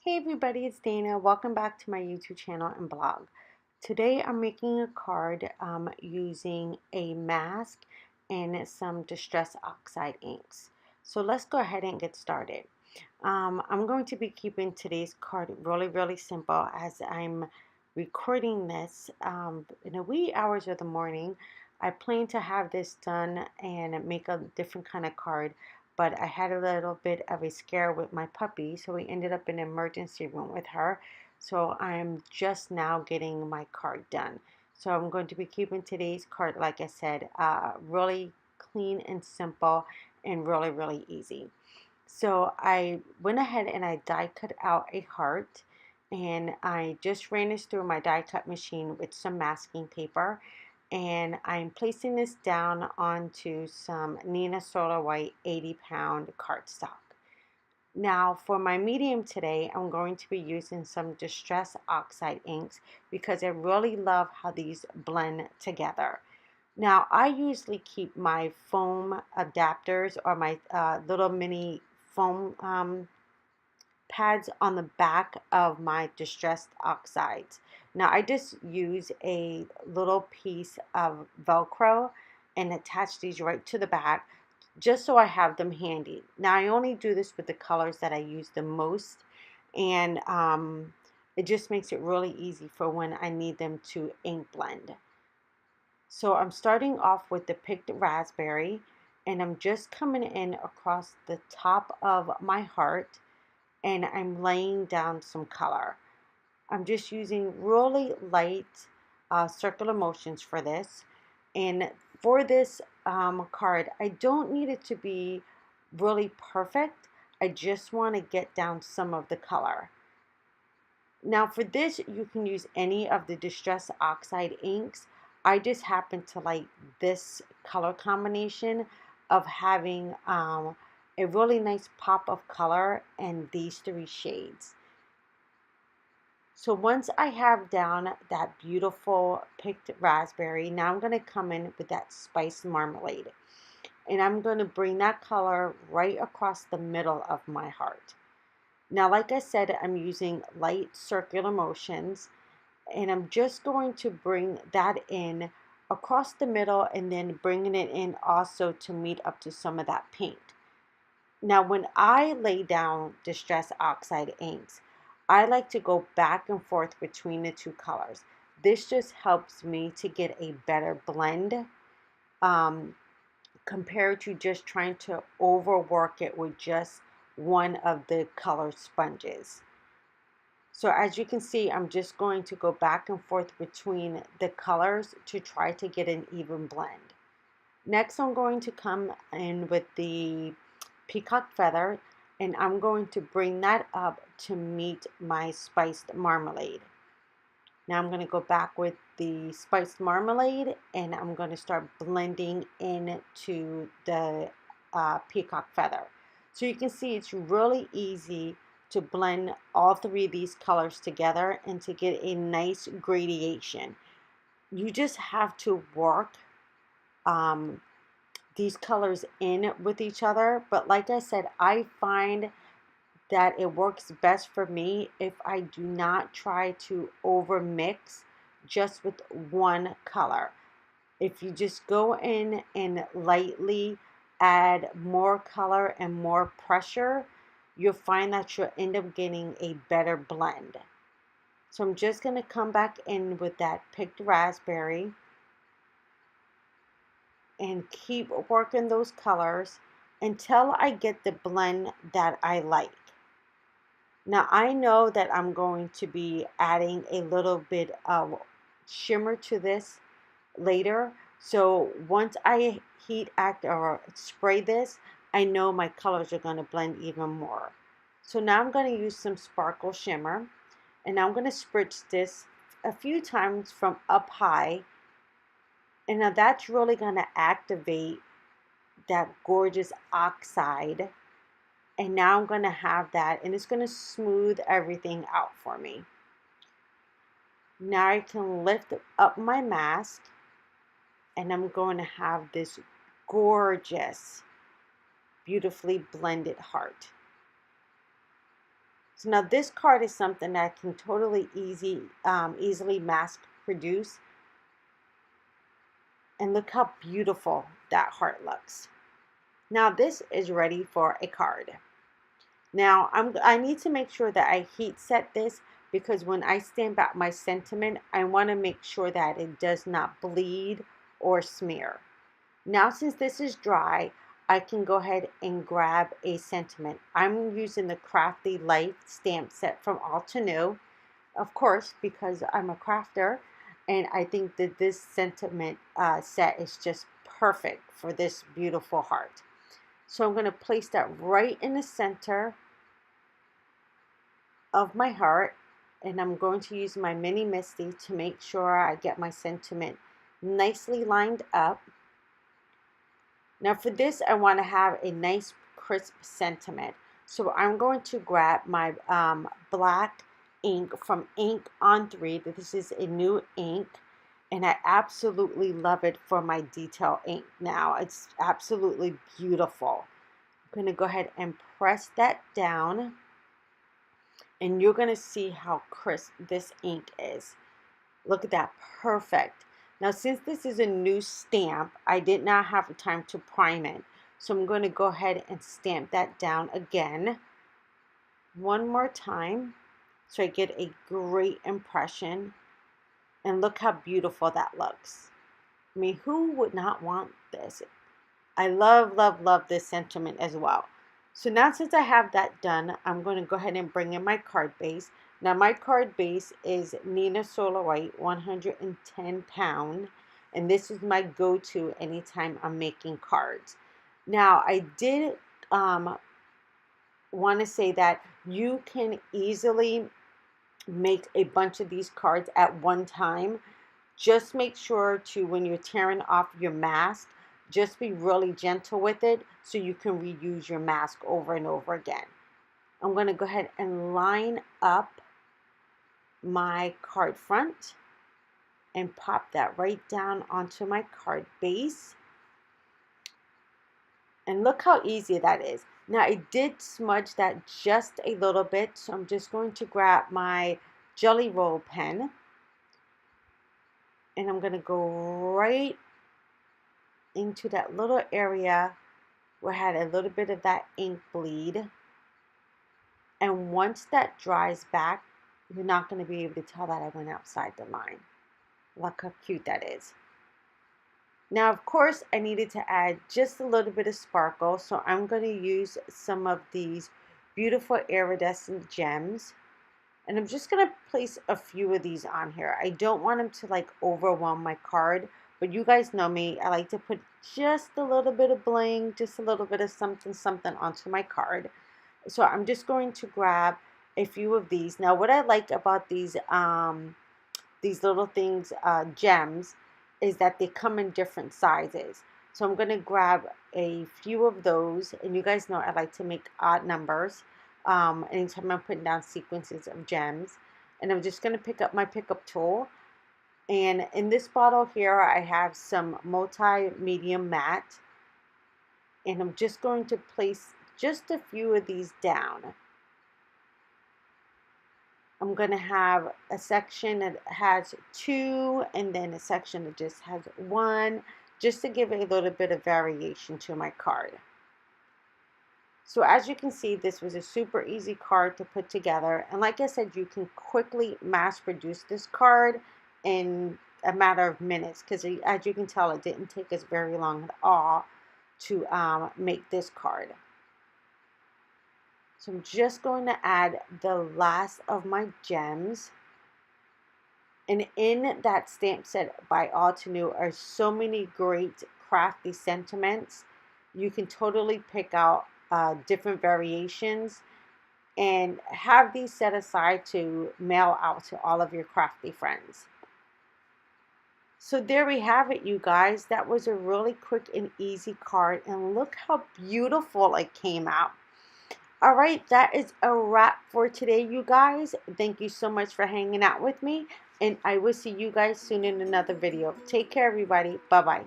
Hey everybody, it's Dana. Welcome back to my YouTube channel and blog. Today I'm making a card using a mask and some Distress Oxide inks. So let's go ahead and get started. I'm going to be keeping today's card really simple as I'm recording this in the wee hours of the morning. I plan to have this done and make a different kind of card, but I had a little bit of a scare with my puppy, so we ended up in an emergency room with her. So I'm just now getting my card done. So I'm going to be keeping today's card, like I said, really clean and simple and really easy. So I went ahead and I die cut out a heart, and I just ran this through my die cut machine with some masking paper, and I'm placing this down onto some Neenah Solar White 80-pound cardstock. Now for my medium today, I'm going to be using some Distress Oxide inks because I really love how these blend together. Now I usually keep my foam adapters or my little mini foam pads on the back of my Distressed Oxides. Now I just use a little piece of Velcro and attach these right to the back just so I have them handy. Now I only do this with the colors that I use the most, and it just makes it really easy for when I need them to ink blend. So I'm starting off with the picked raspberry, and I'm just coming in across the top of my heart, and I'm laying down some color. I'm just using really light circular motions for this. And for this card, I don't need it to be really perfect. I just want to get down some of the color. Now for this, you can use any of the Distress Oxide inks. I just happen to like this color combination of having a really nice pop of color in these three shades. So once I have down that beautiful picked raspberry, now I'm going to come in with that spiced marmalade. And I'm going to bring that color right across the middle of my heart. Now, like I said, I'm using light circular motions, and I'm just going to bring that in across the middle and then bringing it in also to meet up to some of that pink. Now, when I lay down Distress Oxide inks, I like to go back and forth between the two colors. This just helps me to get a better blend compared to just trying to overwork it with just one of the color sponges. So as you can see, I'm just going to go back and forth between the colors to try to get an even blend. Next, I'm going to come in with the peacock feather, and I'm going to bring that up to meet my spiced marmalade. Now I'm going to go back with the spiced marmalade, and I'm going to start blending into the peacock feather. So you can see it's really easy to blend all three of these colors together and to get a nice gradation. You just have to work these colors in with each other, but like I said, I find that it works best for me if I do not try to over mix just with one color. If you just go in and lightly add more color and more pressure, you'll find that you'll end up getting a better blend. So I'm just going to come back in with that picked raspberry and keep working those colors until I get the blend that I like. Now I know that I'm going to be adding a little bit of shimmer to this later. So once I heat act or spray this, I know my colors are going to blend even more. So now I'm going to use some sparkle shimmer, and I'm going to spritz this a few times from up high. And now that's really going to activate that gorgeous oxide. And now I'm going to have that, and it's going to smooth everything out for me. Now I can lift up my mask, and I'm going to have this gorgeous, beautifully blended heart. So now this card is something that I can totally easily mass produce. And look how beautiful that heart looks. Now this is ready for a card. Now I need to make sure that I heat set this, because when I stamp out my sentiment, I want to make sure that it does not bleed or smear. Now since this is dry, I can go ahead and grab a sentiment. I'm using the CRAFTY Life stamp set from Altenew, of course, because I'm a crafter, and I think that this sentiment set is just perfect for this beautiful heart. So I'm going to place that right in the center of my heart, and I'm going to use my mini MISTI to make sure I get my sentiment nicely lined up. Now for this, I want to have a nice crisp sentiment. So I'm going to grab my black ink from Ink on 3. This is a new ink, and I absolutely love it for my detail ink now. It's absolutely beautiful. I'm going to go ahead and press that down, and you're going to see how crisp this ink is. Look at that, perfect. Now since this is a new stamp, I did not have time to prime it. So I'm going to go ahead and stamp that down again one more time so I get a great impression. And look how beautiful that looks. I mean, who would not want this? I love, love, love this sentiment as well. So now since I have that done, I'm going to go ahead and bring in my card base. Now my card base is Neenah Solar White 110 pound, and this is my go-to anytime I'm making cards. Now I did want to say that you can easily make a bunch of these cards at one time. Just make sure to, when you're tearing off your mask, just be really gentle with it so you can reuse your mask over and over again. I'm going to go ahead and line up my card front and pop that right down onto my card base. And look how easy that is. Now I did smudge that just a little bit, so I'm just going to grab my Jelly Roll pen, and I'm going to go right into that little area where I had a little bit of that ink bleed. And once that dries back, you're not going to be able to tell that I went outside the line. Look how cute that is. Now, of course, I needed to add just a little bit of sparkle, so I'm going to use some of these beautiful iridescent gems. And I'm just going to place a few of these on here. I don't want them to like overwhelm my card, but you guys know me. I like to put just a little bit of bling, just a little bit of something, something onto my card. So I'm just going to grab a few of these. Now, what I like about these little things, gems, is that they come in different sizes. So I'm going to grab a few of those, and you guys know I like to make odd numbers anytime I'm putting down sequences of gems. And I'm just going to pick up my pickup tool, and in this bottle here I have some multi-medium matte, and I'm just going to place just a few of these down. I'm going to have a section that has 2, and then a section that just has 1, just to give a little bit of variation to my card. So as you can see, this was a super easy card to put together. And like I said, you can quickly mass produce this card in a matter of minutes, because as you can tell, it didn't take us very long at all to make this card. So I'm just going to add the last of my gems. And in that stamp set by Altenew are so many great crafty sentiments. You can totally pick out different variations and have these set aside to mail out to all of your crafty friends. So there we have it, you guys. That was a really quick and easy card, and look how beautiful it came out. All right, that is a wrap for today, you guys. Thank you so much for hanging out with me, and I will see you guys soon in another video. Take care, everybody. Bye-bye.